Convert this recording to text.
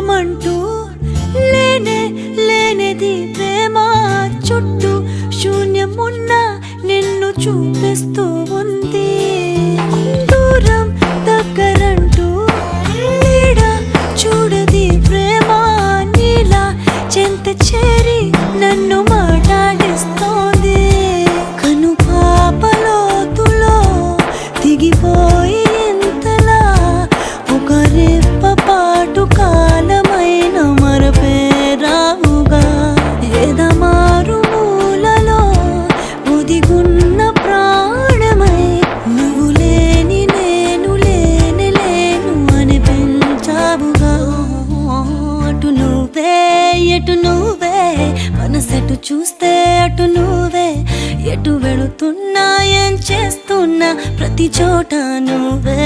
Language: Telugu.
లోకమంటూ లేనే లేనిది ప్రేమ చుట్టూ శూన్యమున్న నిన్ను చూపిస్తూ ఉంది. దూరం దగ్గరంటూ తేడా చూడది ప్రేమ నీలా చెంత చేరి నన్ను మాట్లాడిస్తోంది. కను పాపలోతులో దిగిపోయి ఇంతలా ఒక రెప్ప పాటు కాలమైన మరపేరావుగా ఎదమారు మూలలో ఒదిగున్న ప్రాణమై నువ్వు లేని నేను లేని లేను అనిపించావుగా. అటు నువ్వే ఎటు నువ్వే మనసెటు చూస్తే అటు నువ్వే ఎటు వెళుతున్నా ఏం చేస్తున్నా ప్రతి చోట నువ్వే.